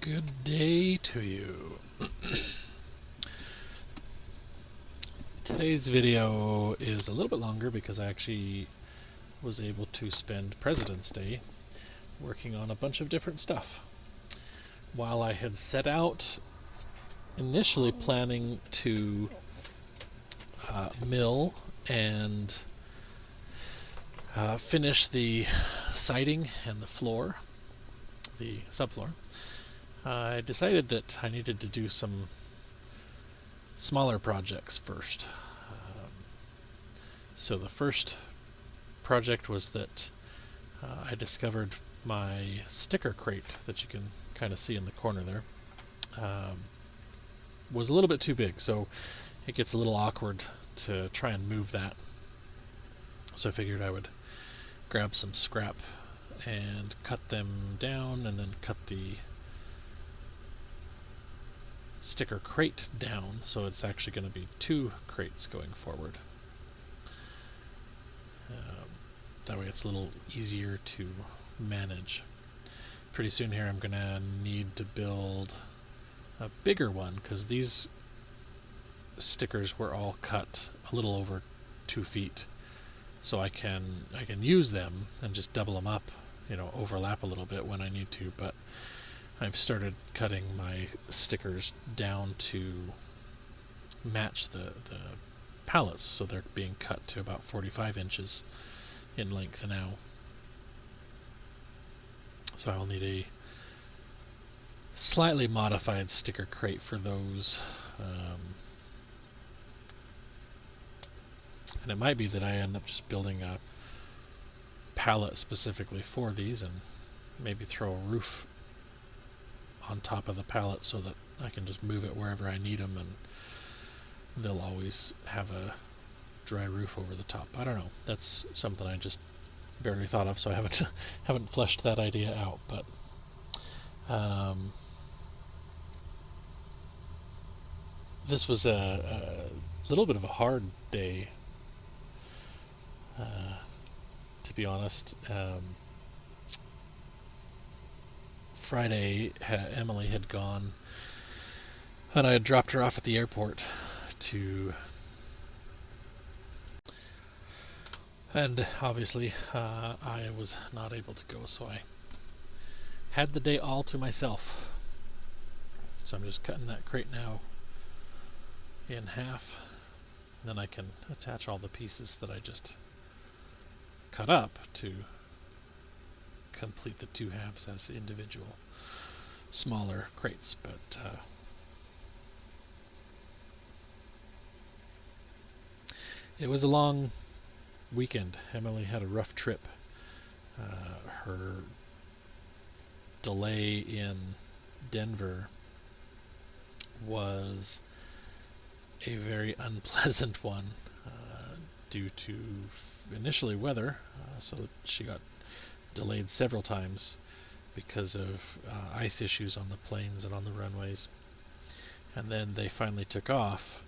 Good day to you. Today's video is a little bit longer because I actually was able to spend President's Day working on a bunch of different stuff. While I had set out initially planning to mill and finish the siding and the floor, the subfloor, I decided that I needed to do some smaller projects first. So the first project was that I discovered my sticker crate that you can kind of see in the corner there was a little bit too big, so it gets a little awkward to try and move that. So I figured I would grab some scrap and cut them down and then cut the sticker crate down, so it's actually going to be two crates going forward. That way it's a little easier to manage. Pretty soon here I'm going to need to build a bigger one because these stickers were all cut a little over 2 feet, so I can use them and just double them up, overlap a little bit when I need to, but I've started cutting my stickers down to match the pallets, so they're being cut to about 45 inches in length now. So I'll need a slightly modified sticker crate for those. And it might be that I end up just building a pallet specifically for these and maybe throw a roof on top of the pallet so that I can just move it wherever I need them and they'll always have a dry roof over the top. I don't know. That's something I just barely thought of, so I haven't fleshed that idea out. But this was a little bit of a hard day, to be honest. Friday, Emily had gone, and I had dropped her off at the airport and obviously I was not able to go, so I had the day all to myself. So I'm just cutting that crate now in half, and then I can attach all the pieces that I just cut up to complete the two halves as individual smaller crates. But it was a long weekend. Emily had a rough trip. Her delay in Denver was a very unpleasant one due to initially weather, so she got delayed several times because of ice issues on the planes and on the runways. And then they finally took off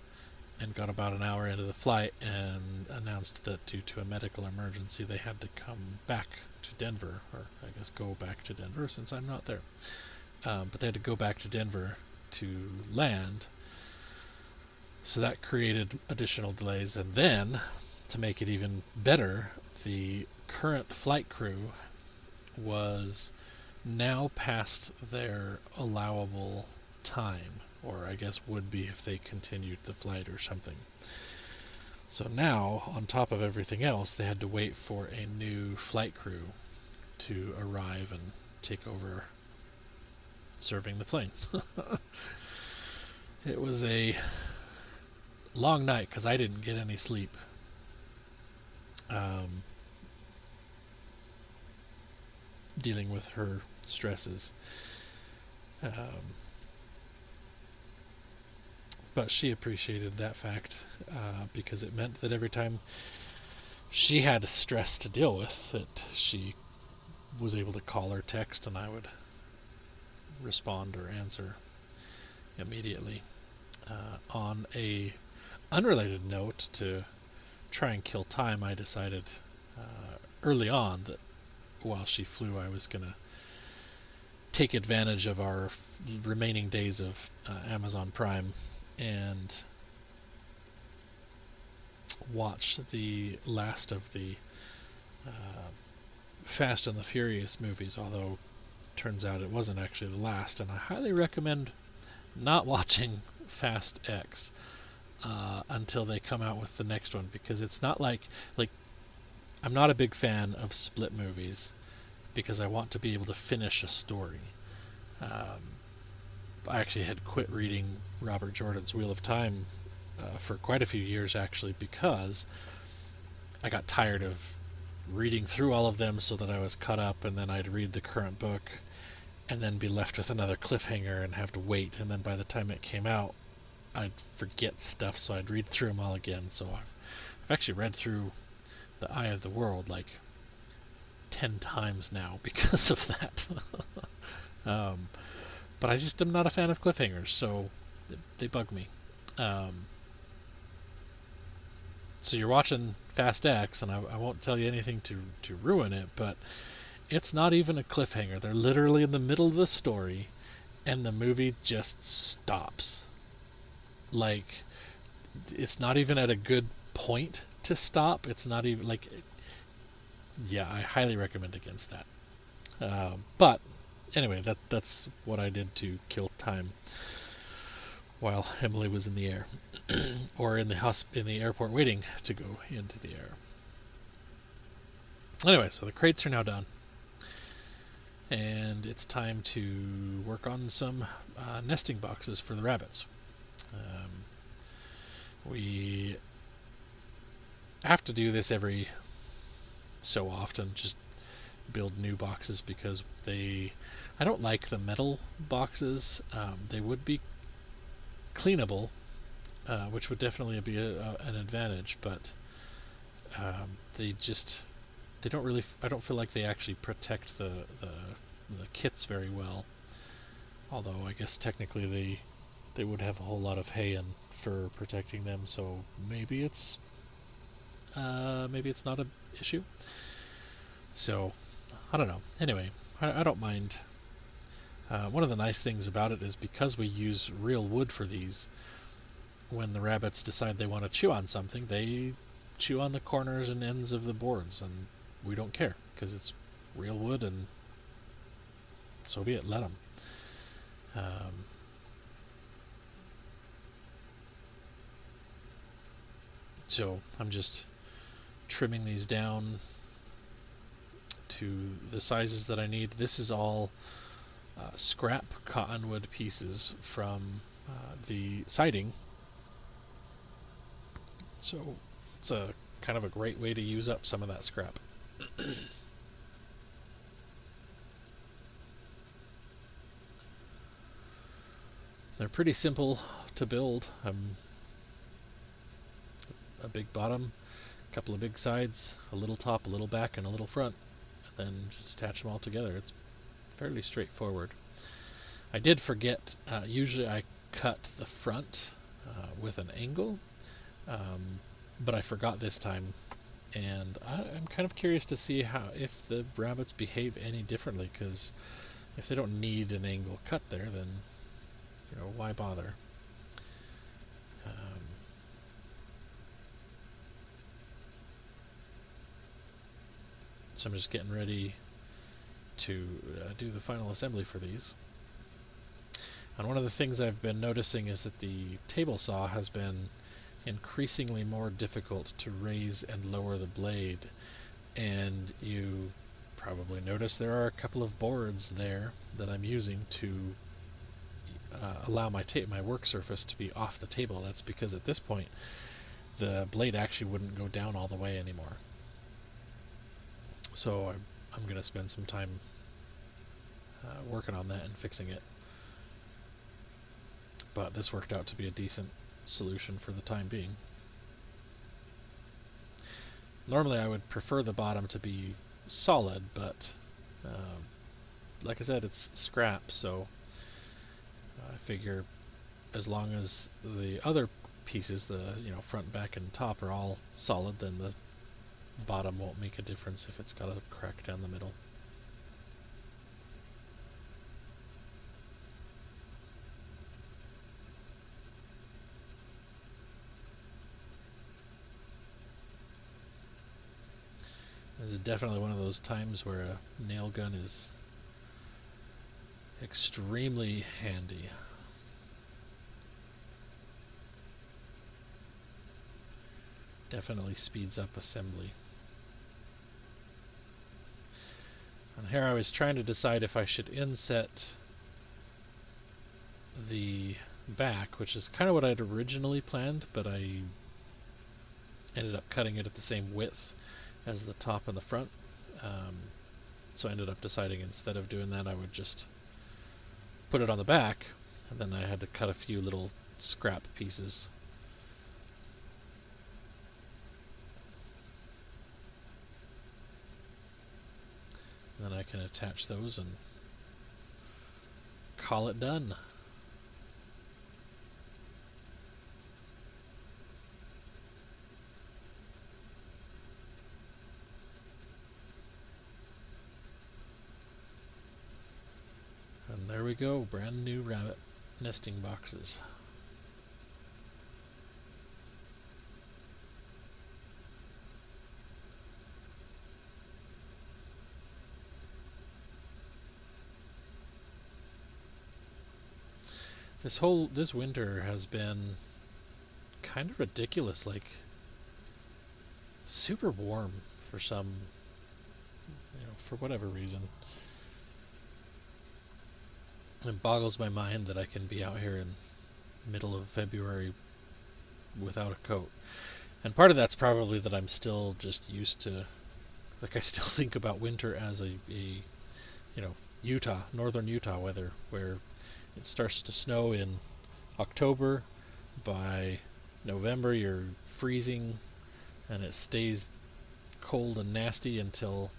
and got about an hour into the flight and announced that due to a medical emergency they had to come back to Denver, or I guess go back to Denver since I'm not there. But they had to go back to Denver to land, so that created additional delays. And then, to make it even better, the current flight crew was now past their allowable time, or I guess would be if they continued the flight or something. So now, on top of everything else, they had to wait for a new flight crew to arrive and take over serving the plane. It was a long night because I didn't get any sleep. Dealing with her stresses. But she appreciated that fact because it meant that every time she had stress to deal with, that she was able to call or text and I would respond or answer immediately. On a unrelated note, to try and kill time, I decided early on that while she flew I was going to take advantage of our remaining days of Amazon Prime and watch the last of the uh, Fast and the Furious movies, although turns out it wasn't actually the last, and I highly recommend not watching Fast X until they come out with the next one, because it's not like I'm not a big fan of split movies because I want to be able to finish a story. I actually had quit reading Robert Jordan's Wheel of Time for quite a few years, actually, because I got tired of reading through all of them so that I was caught up, and then I'd read the current book and then be left with another cliffhanger and have to wait, and then by the time it came out I'd forget stuff, so I'd read through them all again. So I've actually read through The Eye of the World like 10 times now because of that. But I just am not a fan of cliffhangers, so they bug me. So you're watching Fast X, and I won't tell you anything to ruin it, but it's not even a cliffhanger. They're literally in the middle of the story, and the movie just stops. Like, it's not even at a good point to stop. It's not even like... Yeah, I highly recommend against that. But anyway, that's what I did to kill time while Emily was in the air, or in the airport waiting to go into the air. Anyway, so the crates are now done, and it's time to work on some nesting boxes for the rabbits. We have to do this every so often, just build new boxes, because I don't like the metal boxes. They would be cleanable, which would definitely be an advantage, but they don't really... I don't feel like they actually protect the kits very well. Although I guess technically they would have a whole lot of hay and fur protecting them, so maybe it's not an issue. So I don't know. Anyway, I don't mind. One of the nice things about it is, because we use real wood for these, when the rabbits decide they want to chew on something, they chew on the corners and ends of the boards, and we don't care, because it's real wood, and so be it, let them. So I'm just trimming these down to the sizes that I need. This is all scrap cottonwood pieces from the siding, so it's a kind of a great way to use up some of that scrap. They're pretty simple to build. A big bottom, a couple of big sides, a little top, a little back, and a little front, and then just attach them all together. It's fairly straightforward. I did forget, usually I cut the front with an angle, but I forgot this time, and I'm kind of curious to see if the rabbits behave any differently, because if they don't need an angle cut there, then why bother? So I'm just getting ready to do the final assembly for these. And one of the things I've been noticing is that the table saw has been increasingly more difficult to raise and lower the blade, and you probably notice there are a couple of boards there that I'm using to allow my work surface to be off the table. That's because at this point the blade actually wouldn't go down all the way anymore. So I'm going to spend some time working on that and fixing it. But this worked out to be a decent solution for the time being. Normally I would prefer the bottom to be solid, but like I said, it's scrap, so I figure as long as the other pieces, the front, back, and top, are all solid, then the bottom won't make a difference if it's got a crack down the middle. This is definitely one of those times where a nail gun is extremely handy. Definitely speeds up assembly. And here I was trying to decide if I should inset the back, which is kind of what I'd originally planned, but I ended up cutting it at the same width as the top and the front. So I ended up deciding instead of doing that, I would just put it on the back, and then I had to cut a few little scrap pieces. And then I can attach those and call it done. And there we go, brand new rabbit nesting boxes. This winter has been kind of ridiculous, like super warm for some, for whatever reason. It boggles my mind that I can be out here in middle of February without a coat. And part of that's probably that I'm still just used to, I still think about winter as a Utah, northern Utah weather, where it starts to snow in October. By November you're freezing, and it stays cold and nasty until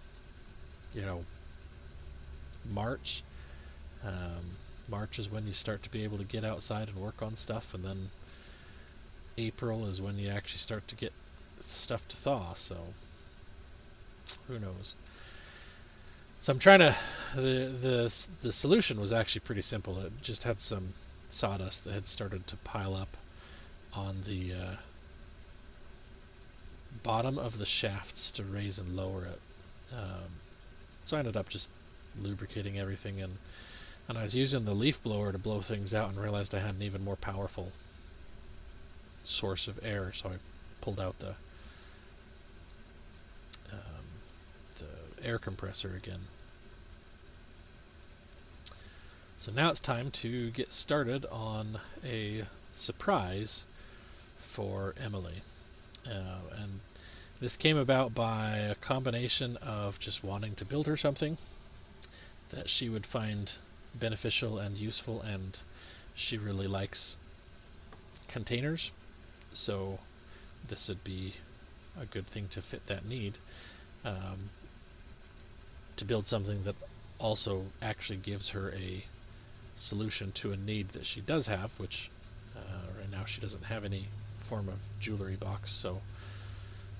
March. March is when you start to be able to get outside and work on stuff, and then April is when you actually start to get stuff to thaw, so who knows. So I'm trying to, the solution was actually pretty simple. It just had some sawdust that had started to pile up on the bottom of the shafts to raise and lower it. So I ended up just lubricating everything, and I was using the leaf blower to blow things out and realized I had an even more powerful source of air, so I pulled out the air compressor again. So now it's time to get started on a surprise for Emily. And this came about by a combination of just wanting to build her something that she would find beneficial and useful, and she really likes containers, so this would be a good thing to fit that need, to build something that also actually gives her a solution to a need that she does have, which right now she doesn't have any form of jewelry box, so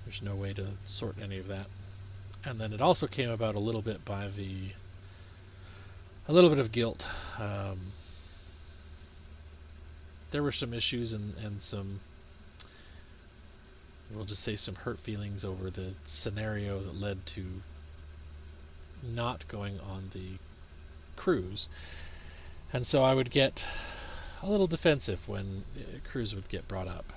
there's no way to sort any of that. And then it also came about a little bit by a little bit of guilt. There were some issues and some, we'll just say, some hurt feelings over the scenario that led to not going on the cruise. And so I would get a little defensive when a cruise would get brought up.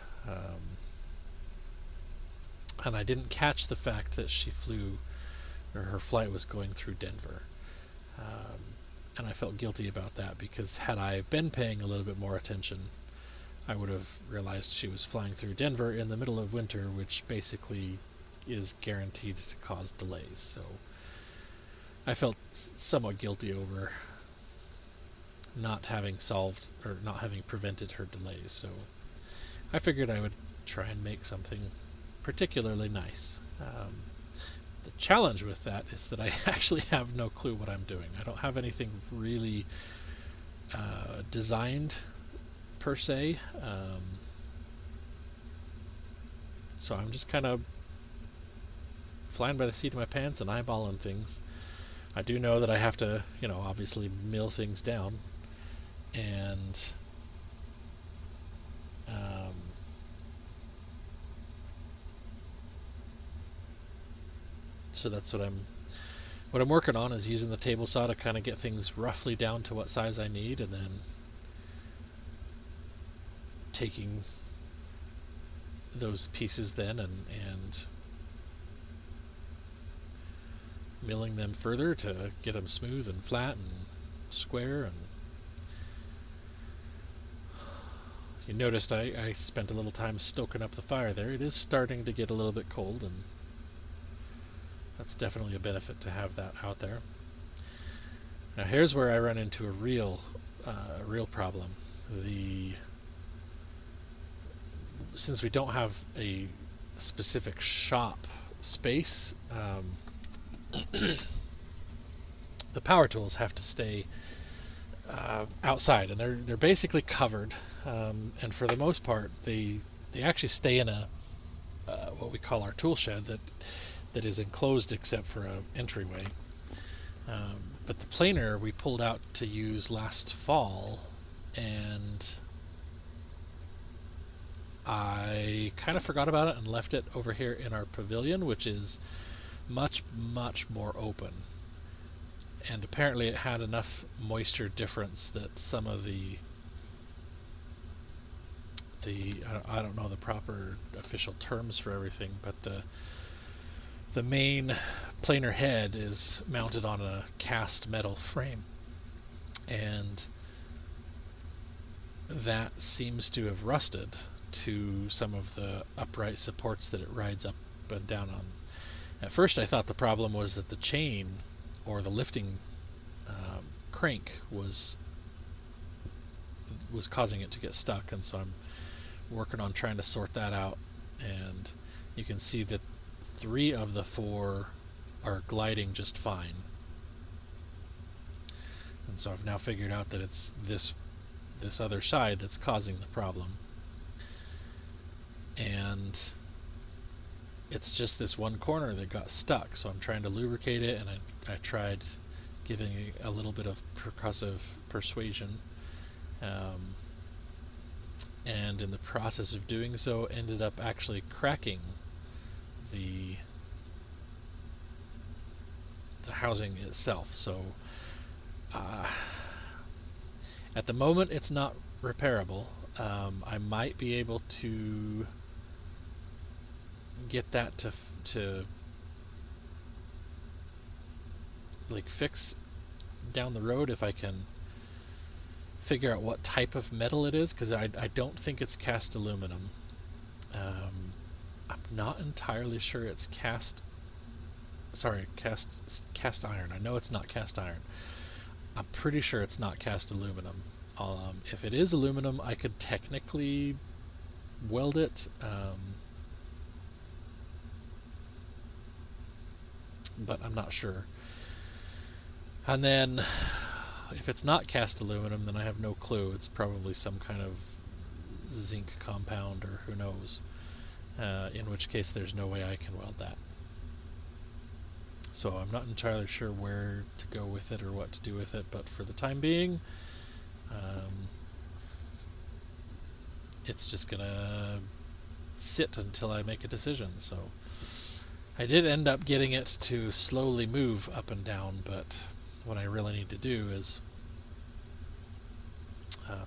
And I didn't catch the fact that she flew, or her flight was going through Denver. And I felt guilty about that, because had I been paying a little bit more attention, I would have realized she was flying through Denver in the middle of winter, which basically is guaranteed to cause delays. So I felt somewhat guilty over not having solved or not having prevented her delays. So I figured I would try and make something particularly nice. The challenge with that is that I actually have no clue what I'm doing. I don't have anything really designed per se, so I'm just kind of flying by the seat of my pants and eyeballing things. I do know that I have to, obviously mill things down, and So that's what I'm working on, is using the table saw to kind of get things roughly down to what size I need, and then taking those pieces then and milling them further to get them smooth and flat and square. And you noticed I spent a little time stoking up the fire there. It is starting to get a little bit cold, and that's definitely a benefit to have that out there. Now here's where I run into a real problem. Since we don't have a specific shop space, the power tools have to stay outside, and they're basically covered. And for the most part, they actually stay in a what we call our tool shed that is enclosed except for an entryway. But the planer we pulled out to use last fall, and I kind of forgot about it and left it over here in our pavilion, which is much, much more open. And apparently it had enough moisture difference that some of the I don't know the proper official terms for everything, but the main planer head is mounted on a cast metal frame, and that seems to have rusted to some of the upright supports that it rides up and down on. At first I thought the problem was that the chain or the lifting crank was causing it to get stuck, and so I'm working on trying to sort that out. And you can see that 3 of the 4 are gliding just fine, and so I've now figured out that it's this other side that's causing the problem, and it's just this one corner that got stuck. So I'm trying to lubricate it, and I tried giving it a little bit of percussive persuasion, and in the process of doing so ended up actually cracking the housing itself. So at the moment it's not repairable. I might be able to get that to like fix down the road if I can figure out what type of metal it is, because I don't think it's cast aluminum. I'm not entirely sure it's cast iron. I know it's not cast iron. I'm pretty sure it's not cast aluminum. If it is aluminum, I could technically weld it, but I'm not sure. And then if it's not cast aluminum, then I have no clue. It's probably some kind of zinc compound, or who knows, in which case there's no way I can weld that. So I'm not entirely sure where to go with it or what to do with it, but for the time being, it's just gonna sit until I make a decision. So I did end up getting it to slowly move up and down, but what I really need to do is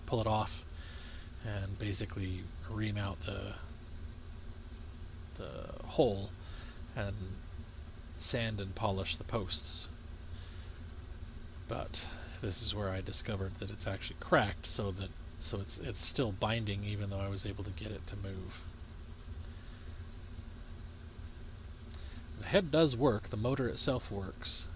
pull it off and basically remount the hole and sand and polish the posts. But this is where I discovered that it's actually cracked, so it's still binding even though I was able to get it to move. The head does work, the motor itself works.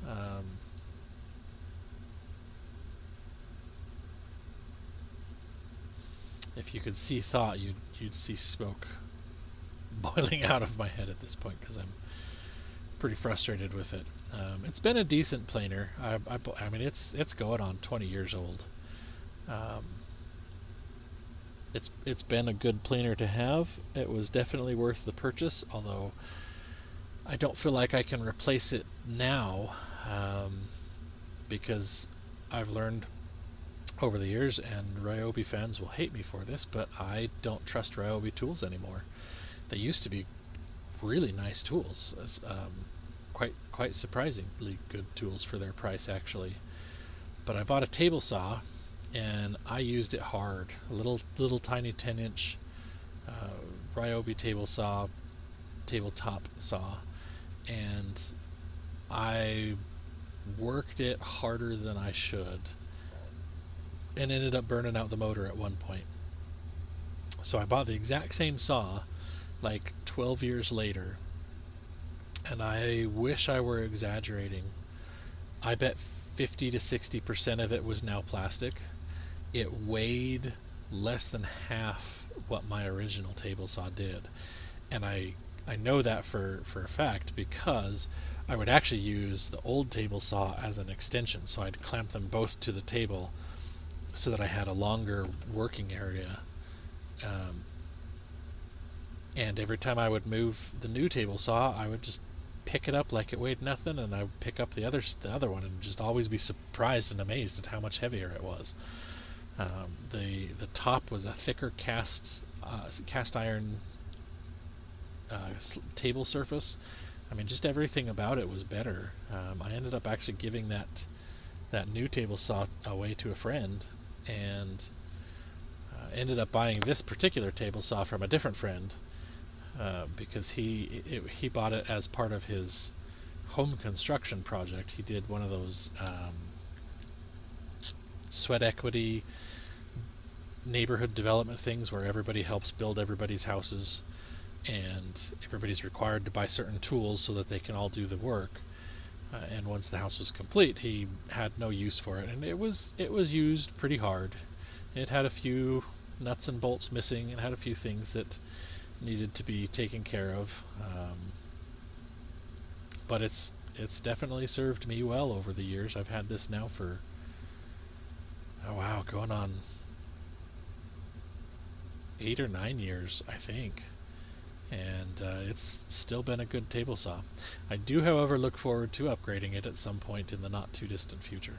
If you could see thought, you'd see smoke boiling out of my head at this point, because I'm pretty frustrated with it. It's been a decent planer. I mean, it's going on 20 years old. It's been a good planer to have. It was definitely worth the purchase, although I don't feel like I can replace it now, because I've learned over the years, and Ryobi fans will hate me for this, but I don't trust Ryobi tools anymore. They used to be really nice tools, quite quite surprisingly good tools for their price, actually. But I bought a table saw, and I used it hard. A little tiny 10-inch Ryobi tabletop saw, and I worked it harder than I should, and ended up burning out the motor at one point. So I bought the exact same saw like 12 years later, and I wish I were exaggerating. I bet 50 to 60% of it was now plastic. It weighed less than half what my original table saw did. And I know that for a fact, because I would actually use the old table saw as an extension. So I'd clamp them both to the table so that I had a longer working area. And every time I would move the new table saw, I would just pick it up like it weighed nothing, and I would pick up the other one and just always be surprised and amazed at how much heavier it was. The top was a thicker cast iron table surface. I mean, just everything about it was better. I ended up actually giving that new table saw away to a friend, and ended up buying this particular table saw from a different friend, because he bought it as part of his home construction project. He did one of those sweat equity neighborhood development things where everybody helps build everybody's houses, and everybody's required to buy certain tools so that they can all do the work. And once the house was complete, he had no use for it, and it was used pretty hard. It had a few nuts and bolts missing, and had a few things that needed to be taken care of. But it's definitely served me well over the years. I've had this now for, going on 8 or 9 years, I think. And it's still been a good table saw. I do, however, look forward to upgrading it at some point in the not too distant future.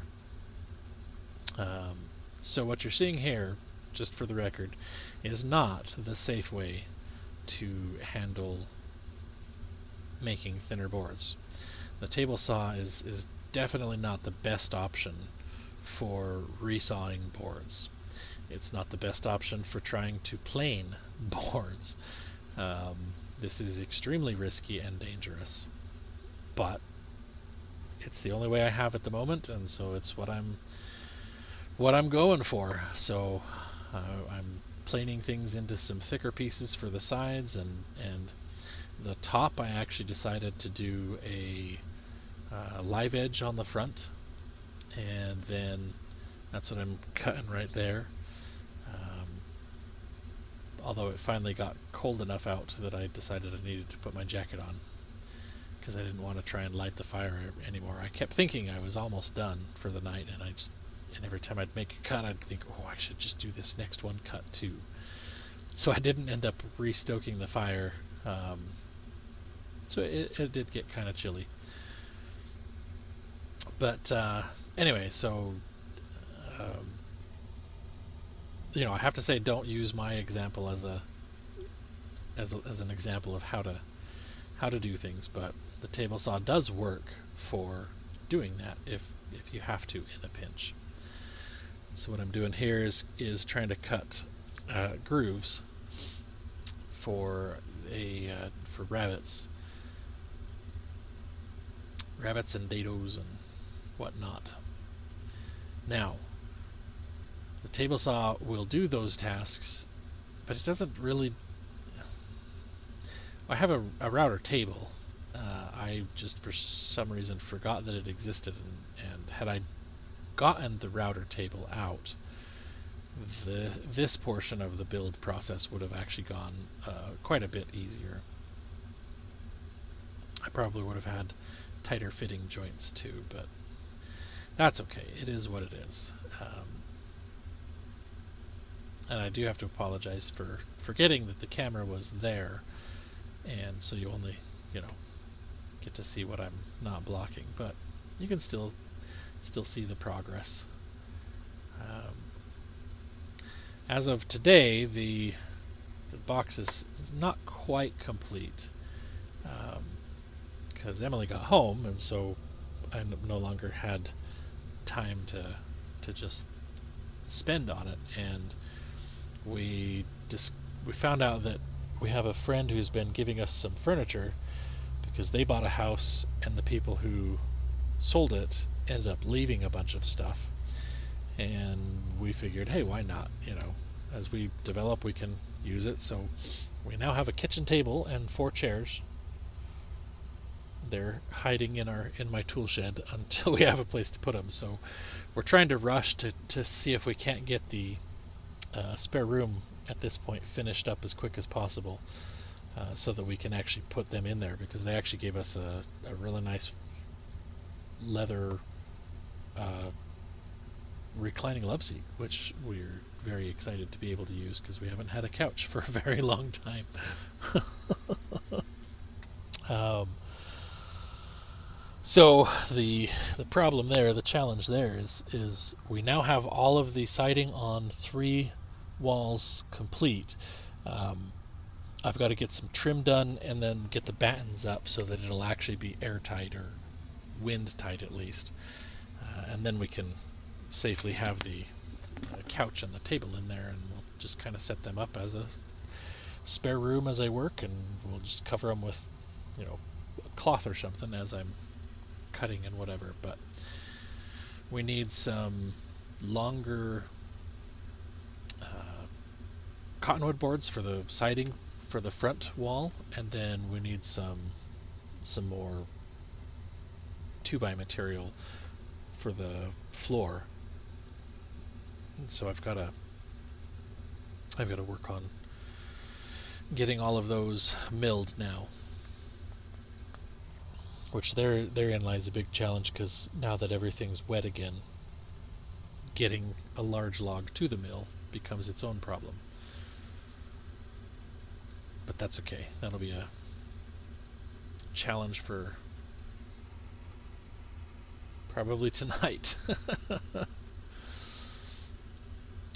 So what you're seeing here, just for the record, is not the safe way to handle making thinner boards. The table saw is definitely not the best option for resawing boards. It's not the best option for trying to plane boards. This is extremely risky and dangerous, but it's the only way I have at the moment, and so it's what I'm going for. So I'm planing things into some thicker pieces for the sides, and the top I actually decided to do a live edge on the front, and then that's what I'm cutting right there. Although it finally got cold enough out that I decided I needed to put my jacket on, because I didn't want to try and light the fire anymore. I kept thinking I was almost done for the night, and every time I'd make a cut, I'd think, I should just do this next one cut too. So I didn't end up restoking the fire. So it did get kind of chilly. But anyway, so I have to say, don't use my example as an example of how to do things. But the table saw does work for doing that if you have to in a pinch. So what I'm doing here is trying to cut grooves for rabbits and dados and whatnot. Now, the table saw will do those tasks, but it doesn't really. I have a router table. I just for some reason forgot that it existed, and had I gotten the router table out, this portion of the build process would have actually gone quite a bit easier. I probably would have had tighter fitting joints too, but that's okay. It is what it is. And I do have to apologize for forgetting that the camera was there, and so you only, get to see what I'm not blocking, but you can still see the progress. As of today, the box is not quite complete, because Emily got home, and so I no longer had time to just spend on it. And we we found out that we have a friend who's been giving us some furniture because they bought a house, and the people who sold it ended up leaving a bunch of stuff. And we figured, hey, why not? As we develop, we can use it. So we now have a kitchen table and 4 chairs. They're hiding in my tool shed until we have a place to put them. So we're trying to rush to see if we can't get the spare room at this point finished up as quick as possible, so that we can actually put them in there, because they actually gave us a really nice leather reclining love seat, which we're very excited to be able to use because we haven't had a couch for a very long time. So the problem there, the challenge there is we now have all of the siding on 3 walls complete. I've got to get some trim done and then get the battens up so that it'll actually be airtight, or wind tight at least, and then we can safely have the couch and the table in there, and we'll just kind of set them up as a spare room as I work, and we'll just cover them with a cloth or something as I'm cutting and whatever. But we need some longer cottonwood boards for the siding for the front wall, and then we need some more 2x material for the floor. And so I've got to work on getting all of those milled now, which therein lies a big challenge, because now that everything's wet again, getting a large log to the mill becomes its own problem. But that's okay. That'll be a challenge for probably tonight.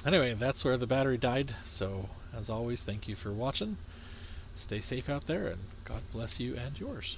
Anyway, that's where the battery died. So, as always, thank you for watching. Stay safe out there, and God bless you and yours.